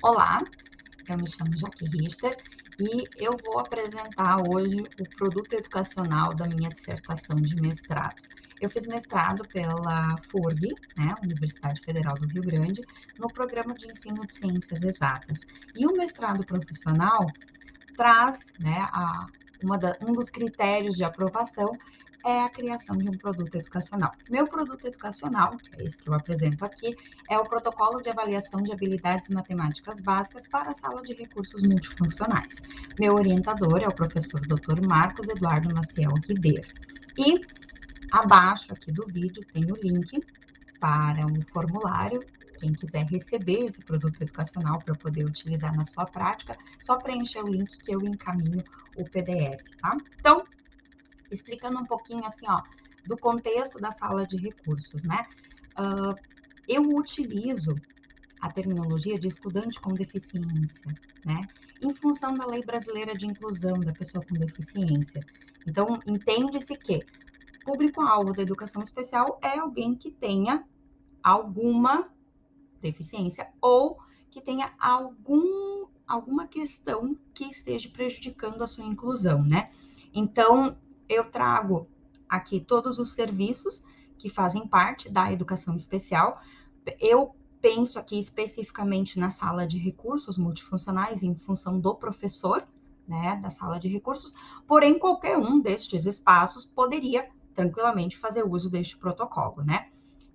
Olá, eu me chamo Jaque Richter e eu vou apresentar hoje o produto educacional da minha dissertação de mestrado. Eu fiz mestrado pela FURG, né, Universidade Federal do Rio Grande, no programa de ensino de ciências exatas. E o mestrado profissional traz, né, um dos critérios de aprovação é a criação de um produto educacional. Meu produto educacional, que é esse que eu apresento aqui, é o protocolo de avaliação de habilidades matemáticas básicas para a sala de recursos multifuncionais. Meu orientador é o professor Dr. Marcos Eduardo Maciel Ribeiro. E abaixo aqui do vídeo tem o link para um formulário. Quem quiser receber esse produto educacional para poder utilizar na sua prática, só preencher o link que eu encaminho o PDF, tá? Então, explicando um pouquinho assim, ó, do contexto da sala de recursos, né? Eu utilizo a terminologia de estudante com deficiência, né? Em função da Lei Brasileira de Inclusão da Pessoa com Deficiência. Então, entende-se que público-alvo da educação especial é alguém que tenha alguma deficiência ou que tenha alguma questão que esteja prejudicando a sua inclusão, né? Então, eu trago aqui todos os serviços que fazem parte da educação especial. Eu penso aqui especificamente na sala de recursos multifuncionais em função do professor, né, da sala de recursos, porém qualquer um destes espaços poderia tranquilamente fazer uso deste protocolo, né?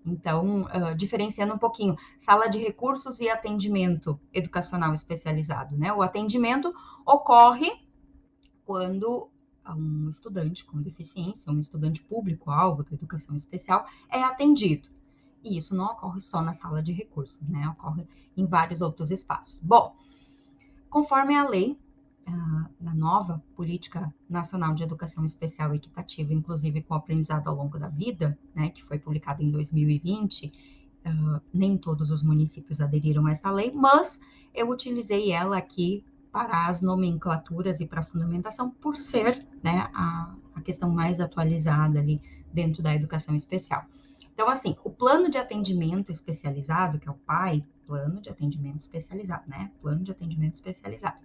Então, diferenciando um pouquinho, sala de recursos e atendimento educacional especializado, né? O atendimento ocorre quando um estudante com deficiência, um estudante público-alvo da educação especial, é atendido. E isso não ocorre só na sala de recursos, né? Ocorre em vários outros espaços. Bom, conforme a lei, na nova Política Nacional de Educação Especial e Equitativa, inclusive com o aprendizado ao longo da vida, né, que foi publicada em 2020, nem todos os municípios aderiram a essa lei, mas eu utilizei ela aqui para as nomenclaturas e para a fundamentação, por ser, né, a questão mais atualizada ali dentro da educação especial. Então, assim, o plano de atendimento especializado, que é o PAI, plano de atendimento especializado, né? Plano de atendimento especializado.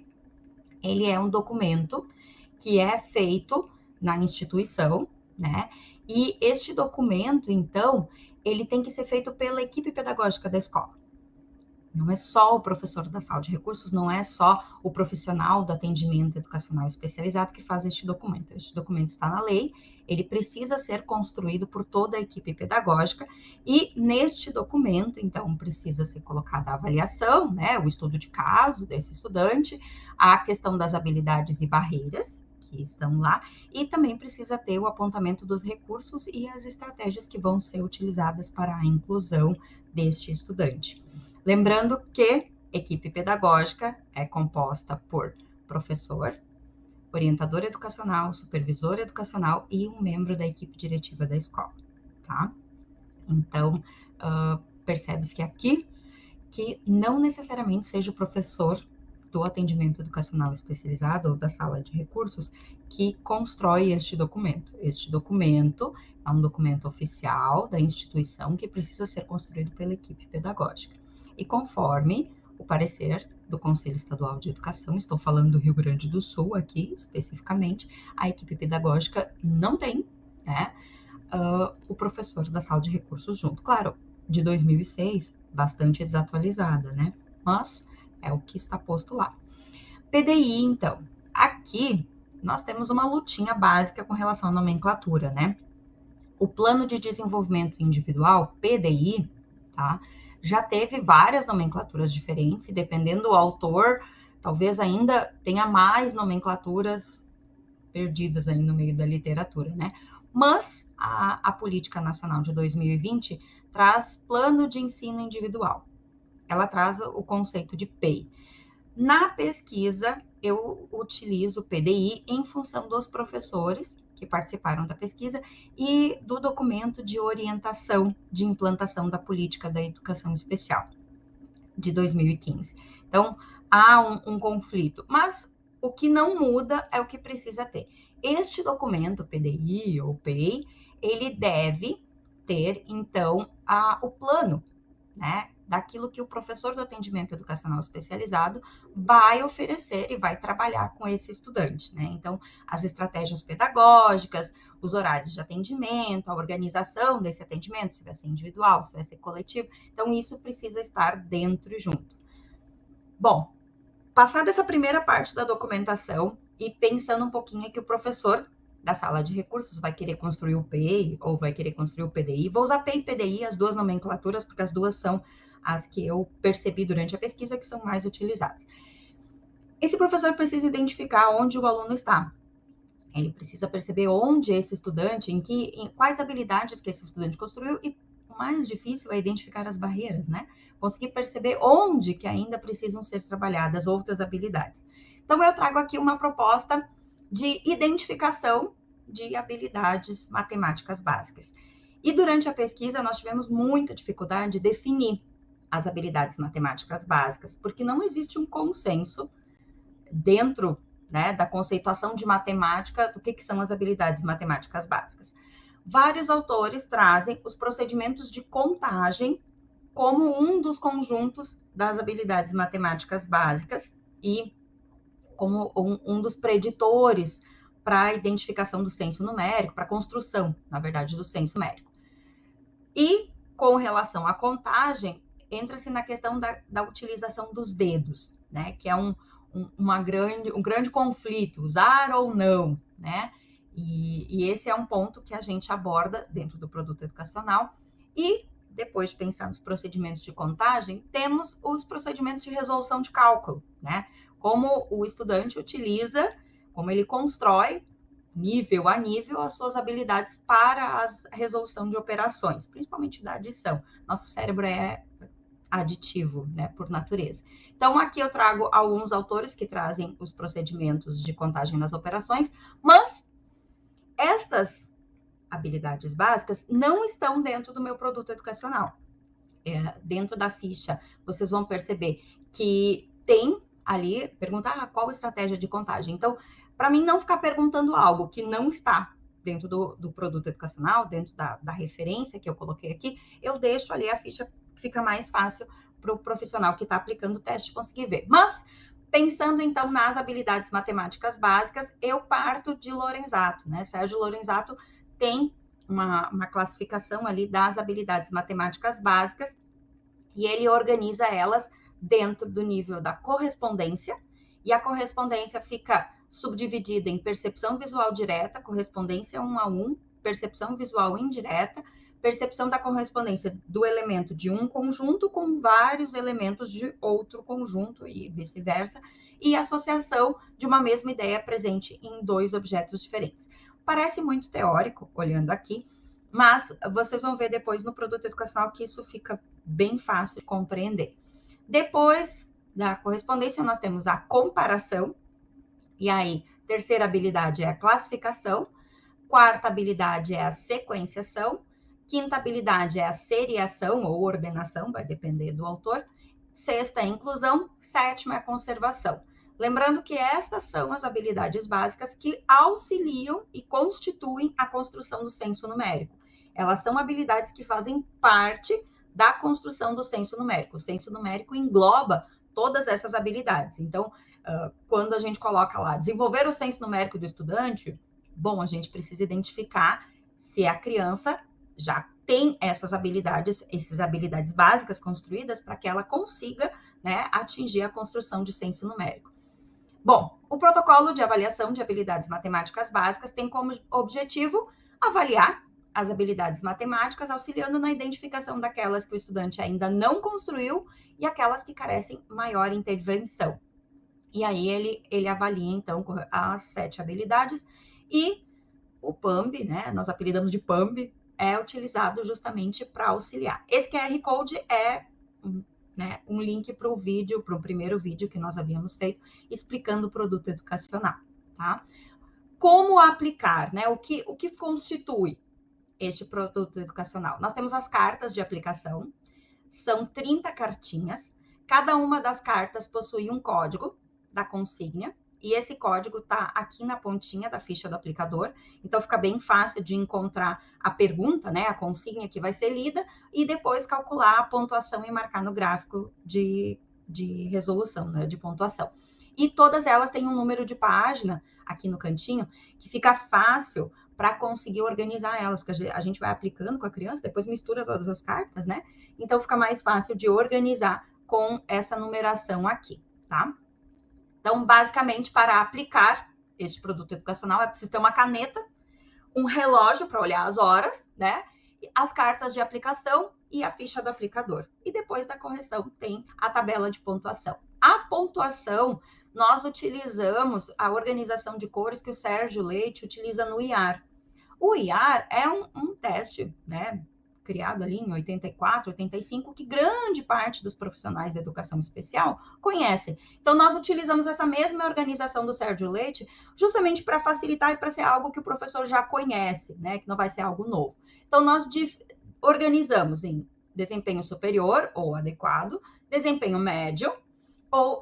Ele é um documento que é feito na instituição, né? E este documento, então, ele tem que ser feito pela equipe pedagógica da escola. Não é só o professor da sala de recursos, não é só o profissional do atendimento educacional especializado que faz este documento. Este documento está na lei, ele precisa ser construído por toda a equipe pedagógica e neste documento, então, precisa ser colocada a avaliação, né, o estudo de caso desse estudante, a questão das habilidades e barreiras que estão lá e também precisa ter o apontamento dos recursos e as estratégias que vão ser utilizadas para a inclusão deste estudante. Lembrando que equipe pedagógica é composta por professor, orientador educacional, supervisor educacional e um membro da equipe diretiva da escola, tá? Então, percebe-se que aqui que não necessariamente seja o professor do atendimento educacional especializado ou da sala de recursos que constrói este documento. Este documento é um documento oficial da instituição que precisa ser construído pela equipe pedagógica. E conforme o parecer do Conselho Estadual de Educação, estou falando do Rio Grande do Sul aqui especificamente, a equipe pedagógica não tem, né, o professor da sala de recursos junto. Claro, de 2006, bastante desatualizada, né? Mas é o que está posto lá. PDI, então. Aqui nós temos uma lutinha básica com relação à nomenclatura, né? O Plano de Desenvolvimento Individual, PDI, tá? Já teve várias nomenclaturas diferentes, e dependendo do autor, talvez ainda tenha mais nomenclaturas perdidas aí no meio da literatura, né? Mas a Política Nacional de 2020 traz Plano de Ensino Individual. Ela traz o conceito de PEI. Na pesquisa, eu utilizo o PDI em função dos professores que participaram da pesquisa e do documento de orientação de implantação da política da educação especial de 2015. Então, há um conflito, mas o que não muda é o que precisa ter. Este documento, PDI ou PEI, ele deve ter, então, o plano, né, daquilo que o professor do atendimento educacional especializado vai oferecer e vai trabalhar com esse estudante, né? Então, as estratégias pedagógicas, os horários de atendimento, a organização desse atendimento, se vai ser individual, se vai ser coletivo. Então, isso precisa estar dentro e junto. Bom, passada essa primeira parte da documentação e pensando um pouquinho que o professor da sala de recursos vai querer construir o PEI ou vai querer construir o PDI. Vou usar PEI e PDI, as duas nomenclaturas, porque as duas são as que eu percebi durante a pesquisa que são mais utilizadas. Esse professor precisa identificar onde o aluno está. Ele precisa perceber onde esse estudante, em quais habilidades que esse estudante construiu, e o mais difícil é identificar as barreiras, né? Conseguir perceber onde que ainda precisam ser trabalhadas outras habilidades. Então, eu trago aqui uma proposta de identificação de habilidades matemáticas básicas. E durante a pesquisa, nós tivemos muita dificuldade de definir as habilidades matemáticas básicas, porque não existe um consenso dentro, né, da conceituação de matemática do que são as habilidades matemáticas básicas. Vários autores trazem os procedimentos de contagem como um dos conjuntos das habilidades matemáticas básicas e como um dos preditores para a identificação do senso numérico, para a construção, na verdade, do senso numérico. E, com relação à contagem, entra-se na questão da utilização dos dedos, né, que é um grande conflito, usar ou não, né? E esse é um ponto que a gente aborda dentro do produto educacional. E, depois de pensar nos procedimentos de contagem, temos os procedimentos de resolução de cálculo, né? Como o estudante utiliza, como ele constrói, nível a nível, as suas habilidades para a resolução de operações, principalmente da adição. Nosso cérebro é aditivo, né, por natureza. Então, aqui eu trago alguns autores que trazem os procedimentos de contagem nas operações, mas estas habilidades básicas não estão dentro do meu produto educacional. Dentro da ficha, vocês vão perceber que tem ali, perguntar qual estratégia de contagem. Então, para mim não ficar perguntando algo que não está dentro do produto educacional, dentro da referência que eu coloquei aqui, eu deixo ali a ficha, fica mais fácil para o profissional que está aplicando o teste conseguir ver. Mas, pensando então nas habilidades matemáticas básicas, eu parto de Lorenzato, né? Sérgio Lorenzato tem uma classificação ali das habilidades matemáticas básicas e ele organiza elas dentro do nível da correspondência, e a correspondência fica subdividida em percepção visual direta, correspondência 1 a 1, percepção visual indireta, percepção da correspondência do elemento de um conjunto com vários elementos de outro conjunto e vice-versa, e associação de uma mesma ideia presente em dois objetos diferentes. Parece muito teórico, olhando aqui, mas vocês vão ver depois no produto educacional que isso fica bem fácil de compreender. Depois da correspondência, nós temos a comparação, e aí, terceira habilidade é a classificação, quarta habilidade é a sequenciação, quinta habilidade é a seriação ou ordenação, vai depender do autor, sexta é a inclusão, sétima é a conservação. Lembrando que estas são as habilidades básicas que auxiliam e constituem a construção do senso numérico. Elas são habilidades que fazem parte da construção do senso numérico. O senso numérico engloba todas essas habilidades. Então, quando a gente coloca lá, desenvolver o senso numérico do estudante, bom, a gente precisa identificar se a criança já tem essas habilidades básicas construídas para que ela consiga, né, atingir a construção de senso numérico. Bom, o protocolo de avaliação de habilidades matemáticas básicas tem como objetivo avaliar as habilidades matemáticas, auxiliando na identificação daquelas que o estudante ainda não construiu e aquelas que carecem maior intervenção. E aí ele avalia, então, as 7 habilidades e o PAMB, né, nós apelidamos de PAMB, é utilizado justamente para auxiliar. Esse QR Code é um link para o vídeo, para o primeiro vídeo que nós havíamos feito, explicando o produto educacional, tá? Como aplicar, né? O que constitui este produto educacional? Nós temos as cartas de aplicação, são 30 cartinhas, cada uma das cartas possui um código da consigna e esse código está aqui na pontinha da ficha do aplicador, então fica bem fácil de encontrar a pergunta, né, a consigna que vai ser lida, e depois calcular a pontuação e marcar no gráfico de resolução, né, de pontuação. E todas elas têm um número de página aqui no cantinho, que fica fácil para conseguir organizar elas, porque a gente vai aplicando com a criança, depois mistura todas as cartas, né? Então fica mais fácil de organizar com essa numeração aqui, tá? Então, basicamente, para aplicar este produto educacional, é preciso ter uma caneta, um relógio para olhar as horas, né? As cartas de aplicação e a ficha do aplicador. E depois da correção tem a tabela de pontuação. A pontuação, nós utilizamos a organização de cores que o Sérgio Leite utiliza no IAR. O IAR é um teste, né, criado ali em 84, 85, que grande parte dos profissionais da educação especial conhecem. Então, nós utilizamos essa mesma organização do Sérgio Leite justamente para facilitar e para ser algo que o professor já conhece, né, que não vai ser algo novo. Então, nós organizamos em desempenho superior ou adequado, desempenho médio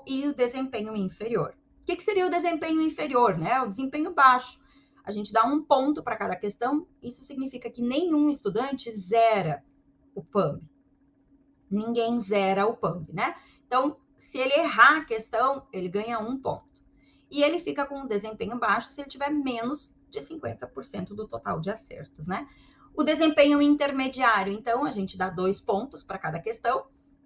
e o desempenho inferior. O que seria o desempenho inferior, né? O desempenho baixo. A gente dá um ponto para cada questão, isso significa que nenhum estudante zera o PAMB. Ninguém zera o PAMB, né? Então, se ele errar a questão, ele ganha um ponto. E ele fica com um desempenho baixo se ele tiver menos de 50% do total de acertos, né? O desempenho intermediário, então, a gente dá 2 pontos para cada questão,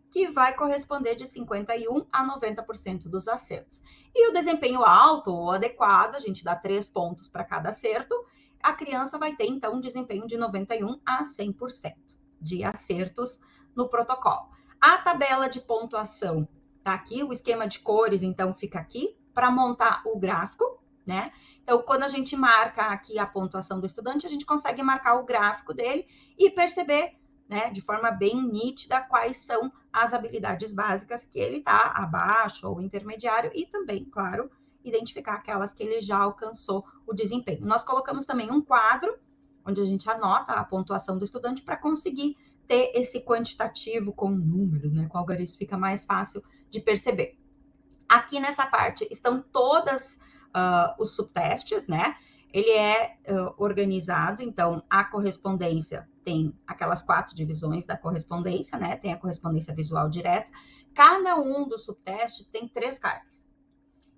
que vai corresponder de 51% a 90% dos acertos. E o desempenho alto ou adequado, a gente dá 3 pontos para cada acerto, a criança vai ter, então, um desempenho de 91% a 100% de acertos no protocolo. A tabela de pontuação tá aqui, o esquema de cores, então, fica aqui, para montar o gráfico, né? Então, quando a gente marca aqui a pontuação do estudante, a gente consegue marcar o gráfico dele e perceber, né, de forma bem nítida, quais são as habilidades básicas que ele está abaixo ou intermediário e também, claro, identificar aquelas que ele já alcançou o desempenho. Nós colocamos também um quadro onde a gente anota a pontuação do estudante para conseguir ter esse quantitativo com números, né, com algarismo, fica mais fácil de perceber. Aqui nessa parte estão todas os subtestes, né? Ele é organizado, então a correspondência tem aquelas 4 divisões da correspondência, né? Tem a correspondência visual direta. Cada um dos subtestes tem 3 cartas.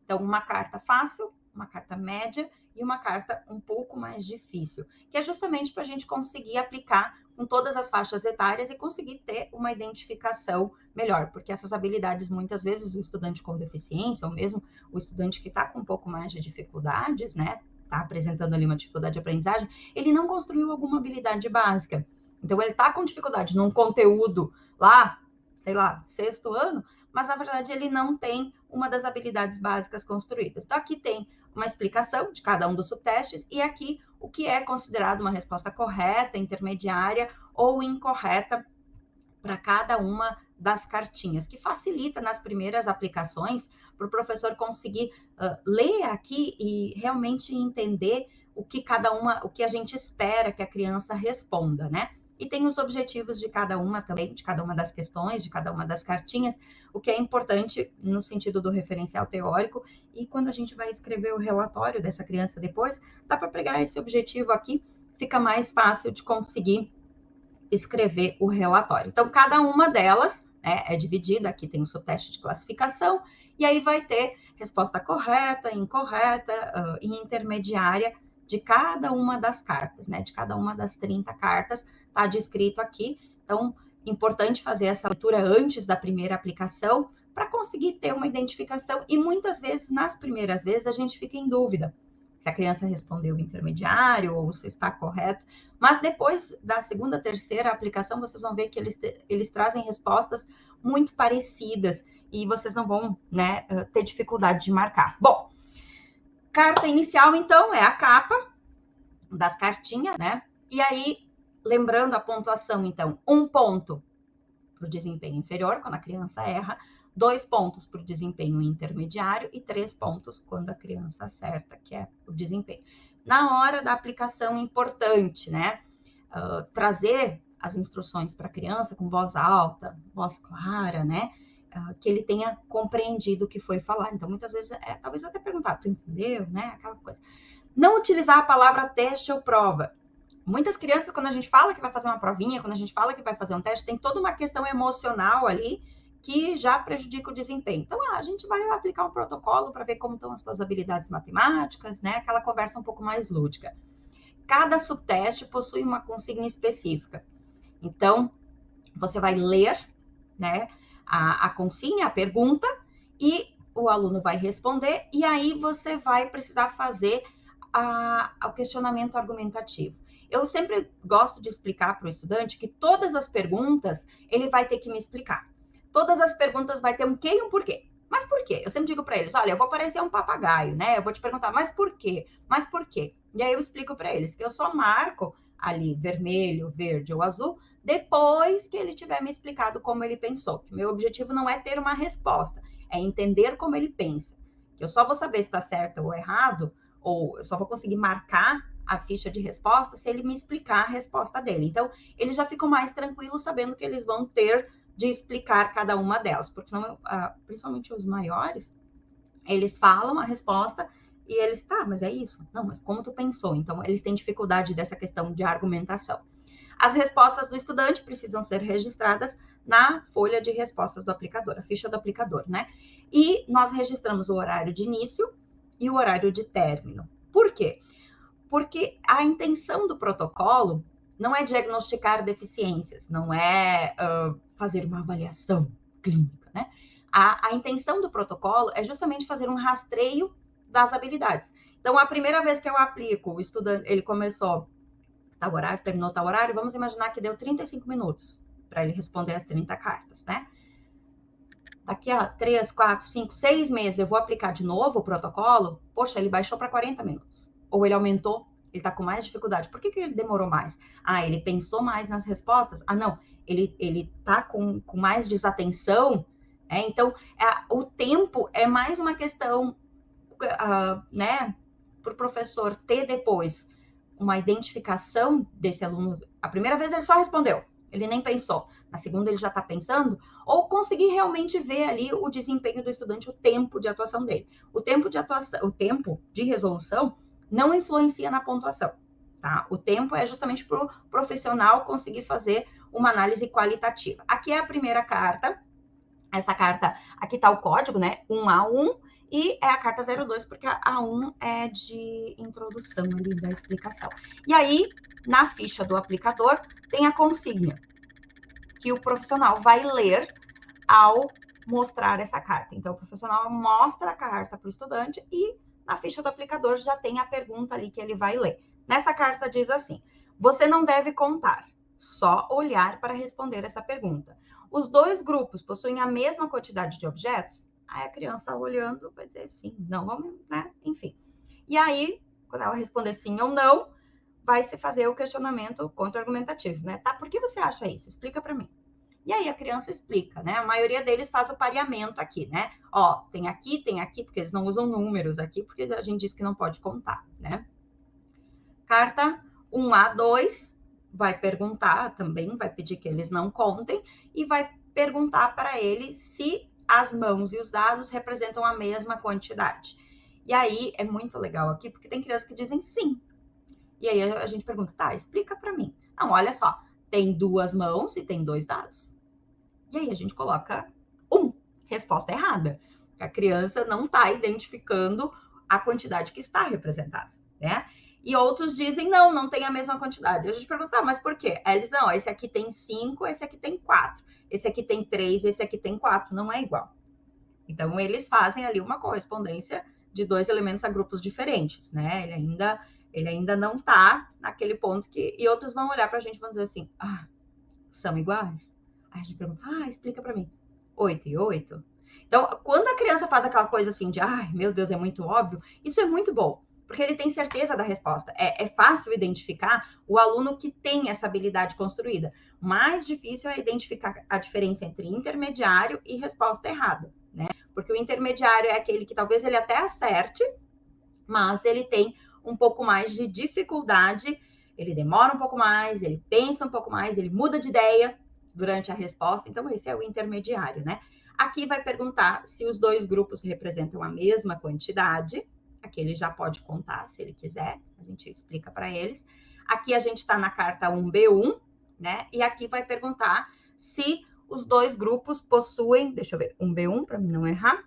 Então, uma carta fácil, uma carta média e uma carta um pouco mais difícil, que é justamente para a gente conseguir aplicar com todas as faixas etárias e conseguir ter uma identificação melhor, porque essas habilidades, muitas vezes, o estudante com deficiência, ou mesmo o estudante que está com um pouco mais de dificuldades, né, está apresentando ali uma dificuldade de aprendizagem, ele não construiu alguma habilidade básica. Então, ele está com dificuldade num conteúdo lá, sei lá, 6º ano, mas, na verdade, ele não tem uma das habilidades básicas construídas. Então, aqui tem uma explicação de cada um dos subtestes e aqui o que é considerado uma resposta correta, intermediária ou incorreta para cada uma das cartinhas, que facilita nas primeiras aplicações para o professor conseguir ler aqui e realmente entender o que a gente espera que a criança responda, né? E tem os objetivos de cada uma também, de cada uma das questões, de cada uma das cartinhas, o que é importante no sentido do referencial teórico. E quando a gente vai escrever o relatório dessa criança depois, dá para pegar esse objetivo aqui, fica mais fácil de conseguir escrever o relatório. Então, cada uma delas, né, é dividida, aqui tem o subteste de classificação, e aí vai ter resposta correta, incorreta e intermediária de cada uma das cartas, né, de cada uma das 30 cartas, está descrito aqui. Então, importante fazer essa leitura antes da primeira aplicação, para conseguir ter uma identificação, e muitas vezes, nas primeiras vezes, a gente fica em dúvida se a criança respondeu intermediário ou se está correto, mas depois da segunda, terceira aplicação, vocês vão ver que eles trazem respostas muito parecidas e vocês não vão, né, ter dificuldade de marcar. Bom, carta inicial, então, é a capa das cartinhas, né? E aí, lembrando a pontuação, então, 1 ponto para o desempenho inferior, quando a criança erra, 2 pontos para o desempenho intermediário e 3 pontos quando a criança acerta, que é o desempenho. Na hora da aplicação, importante, né? Trazer as instruções para a criança com voz alta, voz clara, né? que ele tenha compreendido o que foi falar. Então, muitas vezes, talvez até perguntar, tu entendeu, né? Aquela coisa. Não utilizar a palavra teste ou prova. Muitas crianças, quando a gente fala que vai fazer uma provinha, quando a gente fala que vai fazer um teste, tem toda uma questão emocional ali que já prejudica o desempenho. Então, a gente vai aplicar um protocolo para ver como estão as suas habilidades matemáticas, né? Aquela conversa um pouco mais lúdica. Cada subteste possui uma consigna específica. Então, você vai ler, né, a consigna, a pergunta, e o aluno vai responder, e aí você vai precisar fazer o questionamento argumentativo. Eu sempre gosto de explicar para o estudante que todas as perguntas ele vai ter que me explicar. Todas as perguntas vai ter um quê e um porquê. Mas por quê? Eu sempre digo para eles, olha, eu vou parecer um papagaio, né? Eu vou te perguntar, mas por quê? Mas por quê? E aí eu explico para eles que eu só marco ali vermelho, verde ou azul depois que ele tiver me explicado como ele pensou. Que meu objetivo não é ter uma resposta, é entender como ele pensa. Eu só vou saber se está certo ou errado, ou eu só vou conseguir marcar a ficha de resposta se ele me explicar a resposta dele. Então, eles já ficam mais tranquilos sabendo que eles vão ter de explicar cada uma delas, porque senão, principalmente os maiores, eles falam a resposta e eles, tá, mas é isso? Não, mas como tu pensou? Então, eles têm dificuldade dessa questão de argumentação. As respostas do estudante precisam ser registradas na folha de respostas do aplicador, a ficha do aplicador, né? E nós registramos o horário de início e o horário de término. Por quê? Porque a intenção do protocolo não é diagnosticar deficiências, não é fazer uma avaliação clínica, né? A intenção do protocolo é justamente fazer um rastreio das habilidades. Então, a primeira vez que eu aplico, o estudante, ele começou tal horário, terminou tal horário, vamos imaginar que deu 35 minutos para ele responder as 30 cartas, né? Daqui a 3, 4, 5, 6 meses eu vou aplicar de novo o protocolo, poxa, ele baixou para 40 minutos. Ou ele aumentou, ele está com mais dificuldade. Por que ele demorou mais? Ah, ele pensou mais nas respostas? Ah, não, ele está com mais desatenção. Então, o tempo é mais uma questão, né, para o professor ter depois uma identificação desse aluno. A primeira vez ele só respondeu, ele nem pensou. Na segunda ele já está pensando, ou conseguir realmente ver ali o desempenho do estudante, o tempo de atuação dele. O tempo de atuação, o tempo de resolução não influencia na pontuação, tá? O tempo é justamente para o profissional conseguir fazer uma análise qualitativa. Aqui é a primeira carta. Essa carta, aqui está o código, né? 1A1, e é a carta 02, porque a A1 é de introdução ali da explicação. E aí, na ficha do aplicador, tem a consigna, que o profissional vai ler ao mostrar essa carta. Então, o profissional mostra a carta para o estudante e na ficha do aplicador já tem a pergunta ali que ele vai ler. Nessa carta diz assim: você não deve contar, só olhar para responder essa pergunta. Os dois grupos possuem a mesma quantidade de objetos? Aí a criança olhando vai dizer sim, não, vamos, né? Enfim. E aí, quando ela responder sim ou não, vai se fazer o questionamento contra-argumentativo, né? Tá, por que você acha isso? Explica para mim. E aí a criança explica, né? A maioria deles faz o pareamento aqui, né? Ó, tem aqui, porque eles não usam números aqui, porque a gente diz que não pode contar, né? Carta 1A2 vai perguntar também, vai pedir que eles não contem e vai perguntar para ele se as mãos e os dados representam a mesma quantidade. E aí é muito legal aqui, porque tem crianças que dizem sim. E aí a gente pergunta, tá, explica para mim. Não, olha só, tem 2 mãos e tem 2 dados. E aí a gente coloca resposta errada. A criança não está identificando a quantidade que está representada, né? E outros dizem, não, não tem a mesma quantidade. A gente pergunta, mas por quê? Aí eles, não, esse aqui tem 5, esse aqui tem 4. Esse aqui tem 3, esse aqui tem 4. Não é igual. Então, eles fazem ali uma correspondência de 2 elementos a grupos diferentes, né? Ele ainda não está naquele ponto que... E outros vão olhar para a gente e vão dizer assim, são iguais? Aí a gente pergunta, explica para mim. 8 e 8? Então, quando a criança faz aquela coisa assim de, meu Deus, é muito óbvio, isso é muito bom, porque ele tem certeza da resposta. É fácil identificar o aluno que tem essa habilidade construída. Mais difícil é identificar a diferença entre intermediário e resposta errada, né? Porque o intermediário é aquele que talvez ele até acerte, mas ele tem um pouco mais de dificuldade, ele demora um pouco mais, ele pensa um pouco mais, ele muda de ideia durante a resposta. Então, esse é o intermediário, né? Aqui vai perguntar se os dois grupos representam a mesma quantidade. Aqui ele já pode contar, se ele quiser. A gente explica para eles. Aqui a gente está na carta 1B1, né? E aqui vai perguntar se os dois grupos possuem... Deixa eu ver, 1B1, para mim não errar.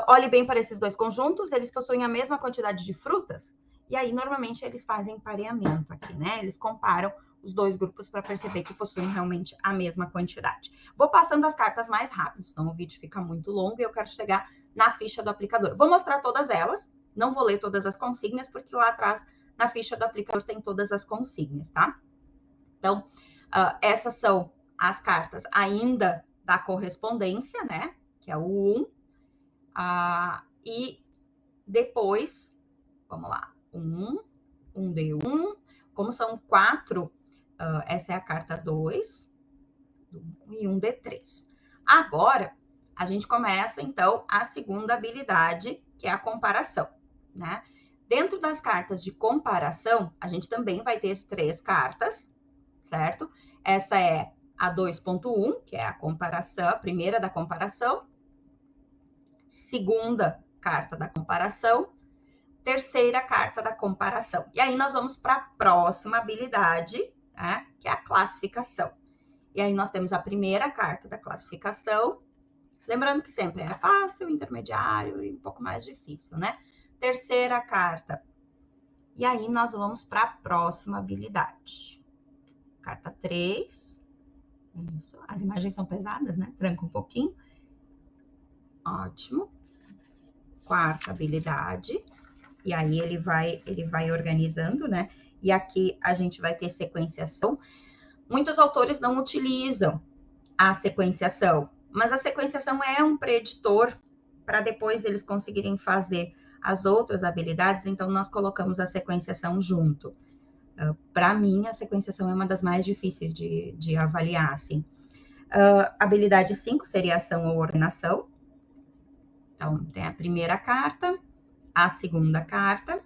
Olhe bem para esses dois conjuntos, eles possuem a mesma quantidade de frutas? E aí, normalmente, eles fazem pareamento aqui, né? Eles comparam os dois grupos para perceber que possuem realmente a mesma quantidade. Vou passando as cartas mais rápido, senão o vídeo fica muito longo e eu quero chegar na ficha do aplicador. Vou mostrar todas elas, não vou ler todas as consignas, porque lá atrás, na ficha do aplicador, tem todas as consignas, tá? Então, essas são as cartas ainda da correspondência, né? Que é o 1. E depois, vamos lá, 1D1, como são 4, essa é a carta 2 e 1D3. Agora, a gente começa, então, a segunda habilidade, que é a comparação, né? Dentro das cartas de comparação, a gente também vai ter 3 cartas, certo? Essa é a 2.1, que é a comparação, a primeira da comparação. Segunda carta da comparação. Terceira carta da comparação. E aí nós vamos para a próxima habilidade, né, que é a classificação. E aí nós temos a primeira carta da classificação. Lembrando que sempre é fácil, intermediário e um pouco mais difícil, né? Terceira carta. E aí nós vamos para a próxima habilidade. Carta 3. Isso. As imagens são pesadas, né? Tranca um pouquinho. Ótimo. Quarta habilidade. E aí ele vai organizando, né? E aqui a gente vai ter sequenciação. Muitos autores não utilizam a sequenciação, mas a sequenciação é um preditor para depois eles conseguirem fazer as outras habilidades, então nós colocamos a sequenciação junto. Para mim, a sequenciação é uma das mais difíceis de avaliar, assim. Habilidade 5 seria ação ou ordenação. Então, tem a primeira carta, a segunda carta,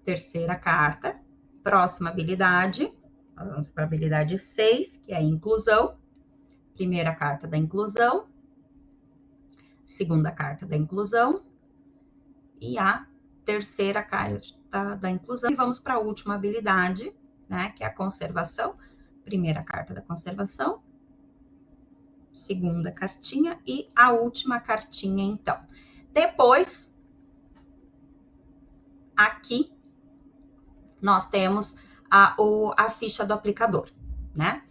terceira carta, próxima habilidade, vamos para a habilidade 6, que é a inclusão, primeira carta da inclusão, segunda carta da inclusão e a terceira carta da inclusão. E vamos para a última habilidade, né, que é a conservação, primeira carta da conservação, segunda cartinha e a última cartinha, então. Depois, aqui, nós temos a ficha do aplicador, né?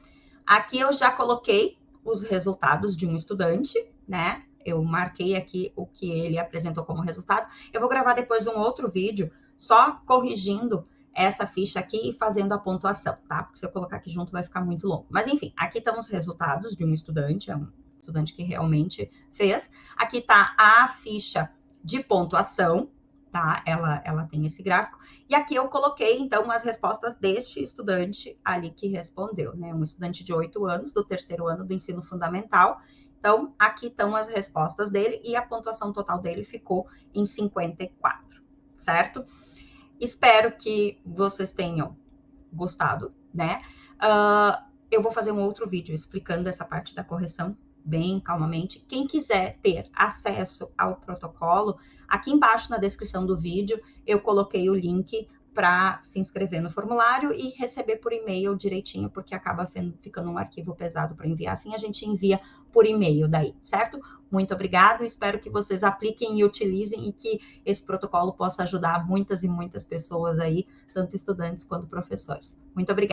Aqui eu já coloquei os resultados de um estudante, né? Eu marquei aqui o que ele apresentou como resultado. Eu vou gravar depois um outro vídeo só corrigindo essa ficha aqui e fazendo a pontuação, tá? Porque se eu colocar aqui junto vai ficar muito longo. Mas enfim, aqui estão os resultados de um estudante, é um estudante que realmente fez. Aqui está a ficha de pontuação, tá? Ela tem esse gráfico. E aqui eu coloquei, então, as respostas deste estudante ali que respondeu, né? Um estudante de 8 anos, do terceiro ano do ensino fundamental. Então, aqui estão as respostas dele e a pontuação total dele ficou em 54, certo? Espero que vocês tenham gostado, né? Eu vou fazer um outro vídeo explicando essa parte da correção bem calmamente. Quem quiser ter acesso ao protocolo, aqui embaixo na descrição do vídeo, eu coloquei o link para se inscrever no formulário e receber por e-mail direitinho, porque acaba ficando um arquivo pesado para enviar. Assim a gente envia por e-mail daí, certo? Muito obrigado, espero que vocês apliquem e utilizem e que esse protocolo possa ajudar muitas e muitas pessoas aí, tanto estudantes quanto professores. Muito obrigada.